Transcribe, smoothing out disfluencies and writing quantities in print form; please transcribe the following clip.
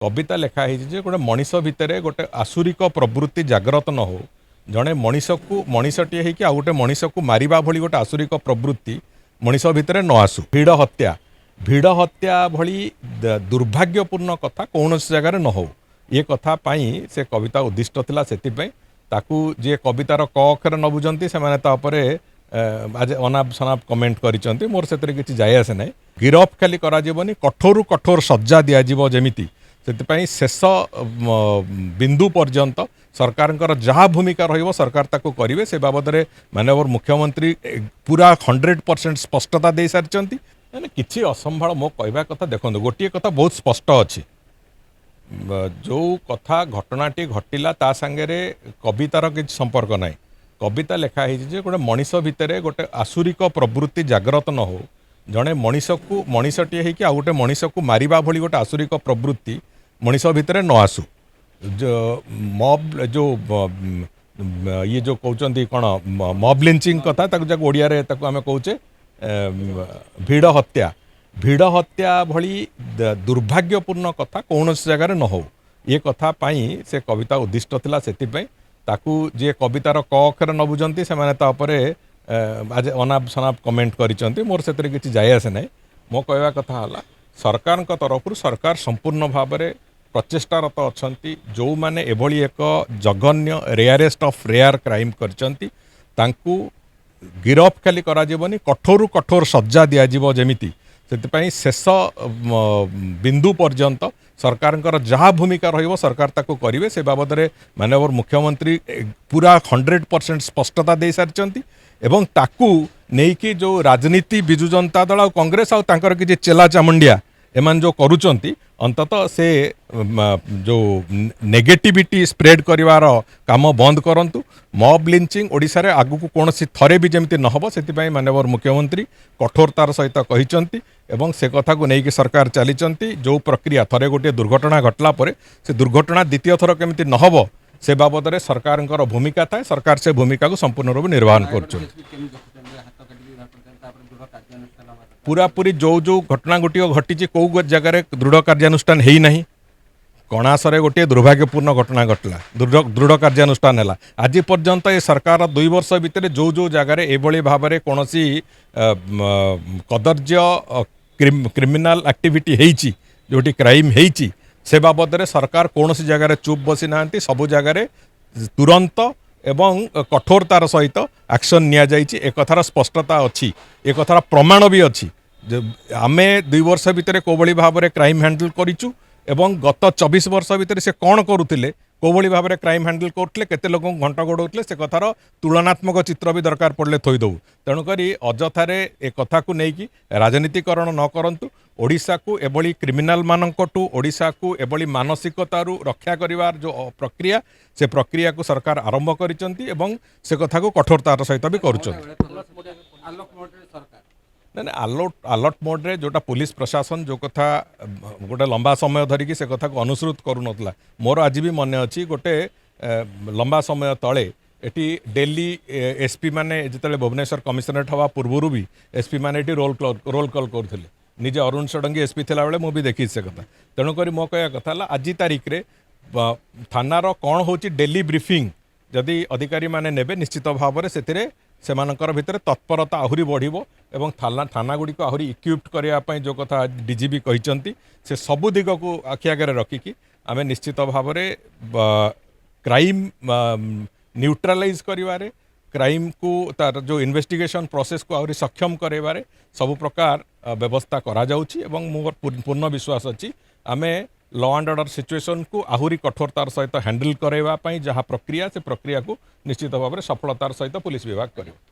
कविता लिखाई गोटे मनीष भितर गोटे आसुरिक प्रवृत्ति जाग्रत न हो जड़े मनीष को मनीषटे होगी आ गोटे मनीष को मारिबा भली गोटे आसुरिक प्रवृत्ति मनीष भितर न आसू भिड़ हत्या भली दुर्भाग्यपूर्ण कथा कौन जगार न हो ये कथा पाई से कविता उद्दिष्ट थिला सेतिपई ताकू जे कवितार क अक्षर न बुझंती से माने तापरे आज अनाप शनाप कमेंट करिसंती मोर सेतरे किछि जाय आसे नै गिरफ खाली करा जीवनी कठोर कठोर सज्जा दिया जीवो जेमिति सेतिपई शेष बिंदु पर्यंत सरकार जहाँ भूमिका रहिबो सरकार ताको करिवे से बाबद रे माननीय मुख्यमंत्री पूरा 100% स्पष्टता दे सारिचंती माने किछि असंभाळ मो कहबा कथा देखंतु गोटिए कथा बहुत स्पष्ट अछि जो कथा घटनाटी घटिला ता संगे कवितार किसी संपर्क ना कविता लिखाई गोटे मनीष भितर गोटे आसुरिक प्रवृत्ति जाग्रत न हो जड़े मनीष को मनीषटे होगी आ गोटे मनीष को मारिबा भली गोटे आसुरिक प्रवृत्ति मनीष भितर न आसू जो मॉब जो ये जो कहते कौन मॉब लिंचिंग कथा ताको ओडिया रे ताको आमे कहूचे भिड़ हत्या भली दुर्भाग्यपूर्ण कथा कौन जगार न हो ये कथा पाई से कविता उद्दिष्ट थिला सेतिपई ताकू जे कवितार क अक्षर न बुझंती से माने तापरे आज अनाप शनाप कमेंट करिसंती मोर सेतरे किछि जाय आसे नै मो कहवा कथा हला सरकार तरफ सरकार संपूर्ण भाव में प्रचेष्टारत अछंती जो माने एभली एक जघन्य रेयरेस्ट ऑफ रेयर क्राइम करचंती तांकू गिरफ खाली करा जीवनी कठोर कठोर सज्जा दिया जीवो जेमिति सेतिपई शेष बिंदु पर्यंत सरकार जहाँ भूमिका रहिबो सरकार ताको करिवे से बाबद रे माननीय मुख्यमंत्री पूरा 100% स्पष्टता दे सारिचंती एवं ताकू नेकी जो राजनीति बिजु जनता दल और कांग्रेस आउ तांकर कि चेला चामुंडिया एमान जो करूचंती अंततः से जो नेगेटिविटी स्प्रेड करिवार काम बंद करंतु मॉब लिंचिंग ओडिशा रे आगु को कोनोसी थरे भी जेमति न हबो सेतिपई माननीय मुख्यमंत्री कठोरतार सहित कहिचंती एवं से कथा को नेकी सरकार चलीचंती जो प्रक्रिया थरे गोटे दुर्घटना घटला परे से दुर्घटना द्वितीय थर केमति न हबो से बाबद रे सरकार भूमिका था सरकार से भूमिका को संपूर्ण रूप निर्वहन कर पूरा पूरी जो जो घटना गोटे घटी कौ जगार दृढ़ कार्यानुष्ठान है ना कणासरे गोटे दुर्भाग्यपूर्ण घटना घटला दृढ़ कार्यानुष्ठान है आज पर्यंत ये सरकार 2 वर्ष भितर जो जो जगार एभली भाव में कौन कदर्य क्रिमिनाल एक्टिविटी होती जोटी क्राइम होती से बाबद रे सरकार कौन सी जगार चुप बसी ना सबु जगार तुरंत एवं कठोरतार सहित एक्शन निया जाइछि एक कथार स्पष्टता अच्छी एक कथार प्रमाण भी अच्छी आमे 2 वर्ष भितर कोभली भाव में क्राइम हैंडल करिचु एवं गत 24 वर्ष भितर से कौन करुथिले कोभली भाव में क्राइम हैंडल करते केते लोक घंटा गोड़ौले से कथार तुलनात्मक चित्र भी दरकार पड़े थोईदे तेणुक अजथारे ए कथा को लेकिन राजनीतिकरण न करंतु ओडिशा को एभली क्रिमिनाल मानकटू ओडिशा को एभली मानसिकतारू रक्षा करिवार जो प्रक्रिया से प्रक्रिया को सरकार आरंभ करिसंती एवं से कथा को कठोरतार सहित भी करुचंती अलर्ट मोड रे जोटा पुलिस प्रशासन जो कथा गोटे लंबा समय धरिकी से कथा को अनुसृत करूनला मोर आज भी मन अच्छी गोटे लंबा समय तले एटी दिल्ली एसपी माने जिते भुवनेश्वर कमिशनरेट हवा पूर्व भी एसपी माने एटी रोल कॉल करते निजे अरुण षडंगी एसपी थिला बेले मु भी देखी से कथा तेणुक मो कह कथा आज तारीख रे थानार कौन हो डेली ब्रीफिंग जदि अधिकारी माने नेबे निश्चित भाव में से भितर तत्परता आहुरी बढ़िबो एवं थाना गुड़ी को आहुरी इक्विप्ड करने जो कथा डीजीपी कहते से सबु दिग को आखि आगे रखिकी आमे निश्चित भाव में क्राइम न्यूट्रालाइज करिवारे क्राइम को तार जो इन्वेस्टिगेशन प्रोसेस को आहुरी सक्षम करेबारे सब प्रकार व्यवस्था करा जाउची एवं मोर पूर्ण विश्वास अच्छी आमे लॉ एंड ऑर्डर सिचुएशन को आहुरी कठोरतार सहित हैंडल करवाई जहाँ प्रक्रिया से प्रक्रिया को निश्चित भाव में सफलतार सहित पुलिस विभाग करियो।